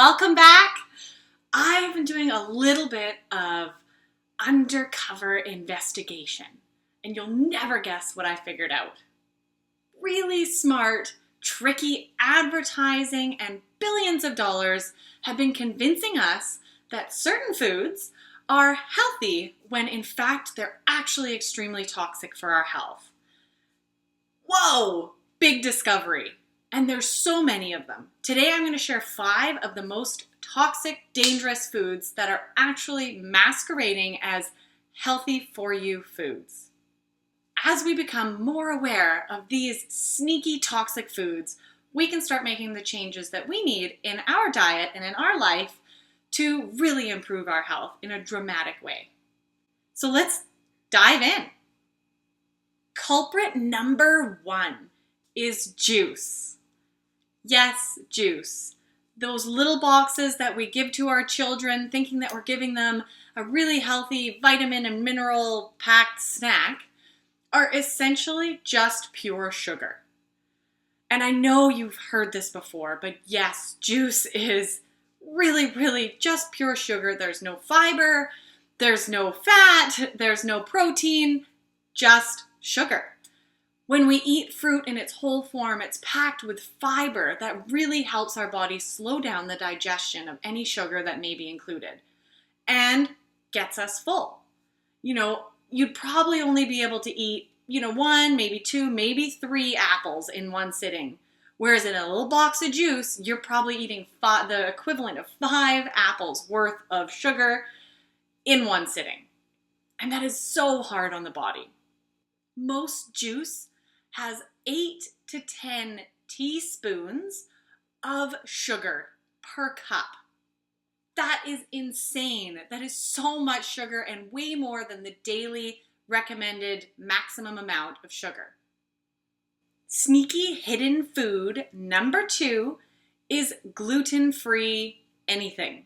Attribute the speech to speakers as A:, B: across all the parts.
A: welcome back. I've been doing a little bit of undercover investigation, and you'll never guess what I figured out. Really smart, tricky advertising and billions of dollars have been convincing us that certain foods are healthy when in fact they're actually extremely toxic for our health. Whoa, big discovery. And there's so many of them. Today I'm going to share 5 of the most toxic, dangerous foods that are actually masquerading as healthy for you foods. As we become more aware of these sneaky toxic foods, we can start making the changes that we need in our diet and in our life to really improve our health in a dramatic way. So let's dive in. Culprit number 1 is juice. Yes, juice. Those little boxes that we give to our children thinking that we're giving them a really healthy vitamin and mineral packed snack are essentially just pure sugar. And I know you've heard this before, but yes, juice is really just pure sugar. There's no fiber, there's no fat, there's no protein, just sugar. When we eat fruit in its whole form, it's packed with fiber that really helps our body slow down the digestion of any sugar that may be included and gets us full. You'd probably only be able to eat, 1, maybe 2, maybe 3 apples in one sitting. Whereas in a little box of juice, you're probably eating the equivalent of 5 apples worth of sugar in one sitting. And that is so hard on the body. Most juice has 8 to 10 teaspoons of sugar per cup. That is insane. That is so much sugar and way more than the daily recommended maximum amount of sugar. Sneaky hidden food number 2 is gluten-free anything.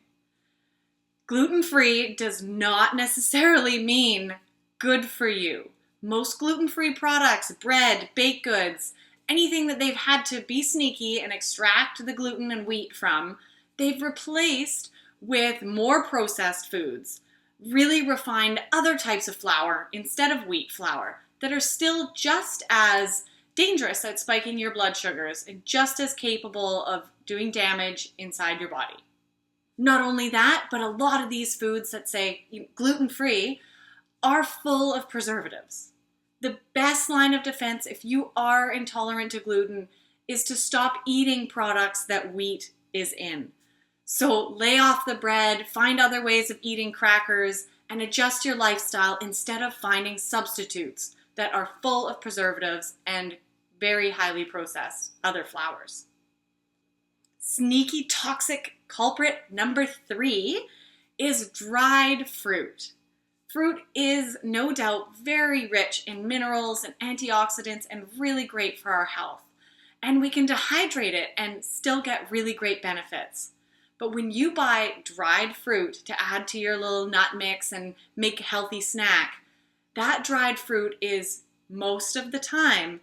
A: Gluten-free does not necessarily mean good for you. Most gluten-free products, bread, baked goods, anything that they've had to be sneaky and extract the gluten and wheat from, they've replaced with more processed foods, really refined other types of flour instead of wheat flour that are still just as dangerous at spiking your blood sugars and just as capable of doing damage inside your body. Not only that, but a lot of these foods that say gluten-free are full of preservatives. The best line of defense if you are intolerant to gluten is to stop eating products that wheat is in. So lay off the bread, find other ways of eating crackers, and adjust your lifestyle instead of finding substitutes that are full of preservatives and very highly processed other flours. Sneaky toxic culprit number 3 is dried fruit. Fruit is no doubt very rich in minerals and antioxidants and really great for our health. And we can dehydrate it and still get really great benefits. But when you buy dried fruit to add to your little nut mix and make a healthy snack, that dried fruit is most of the time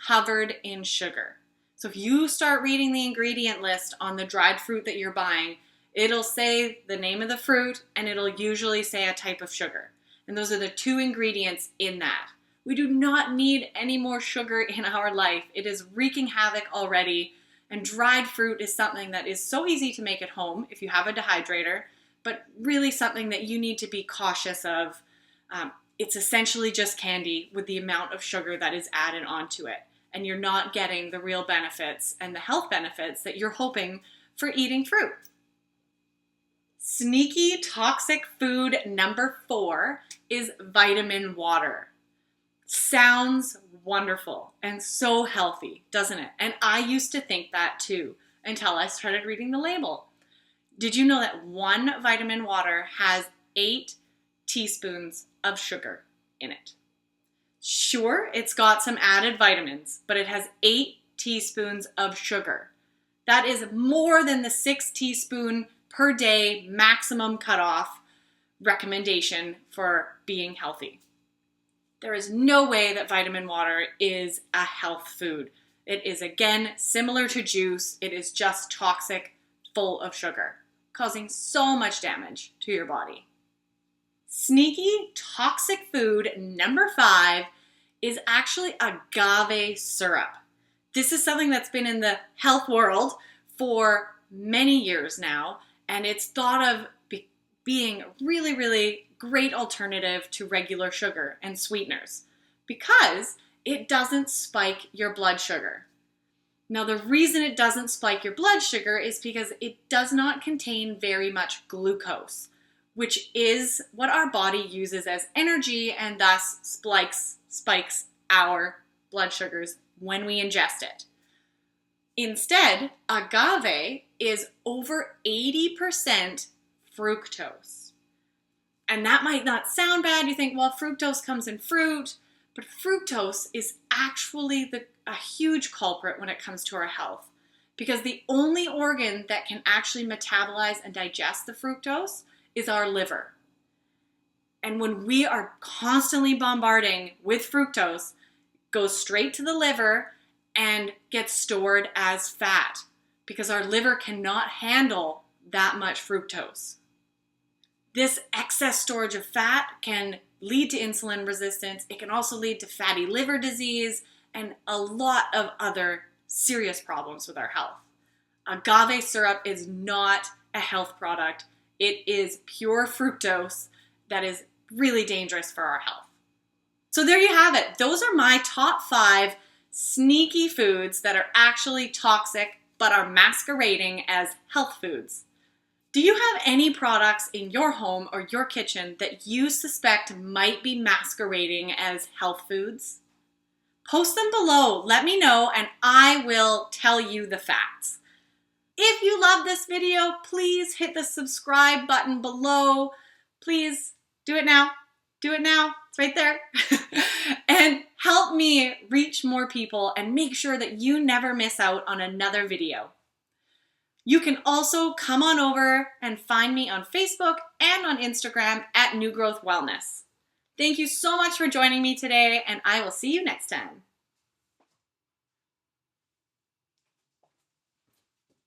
A: covered in sugar. So if you start reading the ingredient list on the dried fruit that you're buying, it'll say the name of the fruit and it'll usually say a type of sugar. And those are the 2 ingredients in that. We do not need any more sugar in our life. It is wreaking havoc already. And dried fruit is something that is so easy to make at home if you have a dehydrator, but really something that you need to be cautious of. It's essentially just candy with the amount of sugar that is added onto it. And you're not getting the real benefits and the health benefits that you're hoping for eating fruit. Sneaky toxic food number 4 is vitamin water. Sounds wonderful and so healthy, doesn't it? And I used to think that too until I started reading the label. Did you know that 1 vitamin water has 8 teaspoons of sugar in it? Sure, it's got some added vitamins, but it has 8 teaspoons of sugar. That is more than the 6 teaspoon per day maximum cutoff recommendation for being healthy. There is no way that vitamin water is a health food. It is, again, similar to juice. It is just toxic, full of sugar. causing so much damage to your body. Sneaky toxic food number 5 is actually agave syrup. This is something that's been in the health world for many years now, and it's thought of being really, really great alternative to regular sugar and sweeteners because it doesn't spike your blood sugar. Now, the reason it doesn't spike your blood sugar is because it does not contain very much glucose, which is what our body uses as energy and thus spikes our blood sugars when we ingest it. Instead, agave is over 80% fructose. And that might not sound bad. You think, well, fructose comes in fruit, but fructose is actually a huge culprit when it comes to our health, because the only organ that can actually metabolize and digest the fructose is our liver. And when we are constantly bombarding with fructose, it goes straight to the liver and gets stored as fat because our liver cannot handle that much fructose. This excess storage of fat can lead to insulin resistance. It can also lead to fatty liver disease and a lot of other serious problems with our health. Agave syrup is not a health product. It is pure fructose that is really dangerous for our health. So there you have it. Those are my top 5 sneaky foods that are actually toxic but are masquerading as health foods. Do you have any products in your home or your kitchen that you suspect might be masquerading as health foods? Post them below, let me know, and I will tell you the facts. If you love this video, please hit the subscribe button below. Please do it now. Do it now. It's right there. And help me reach more people and make sure that you never miss out on another video. You can also come on over and find me on Facebook and on Instagram at New Growth Wellness. Thank you so much for joining me today, and I will see you next time.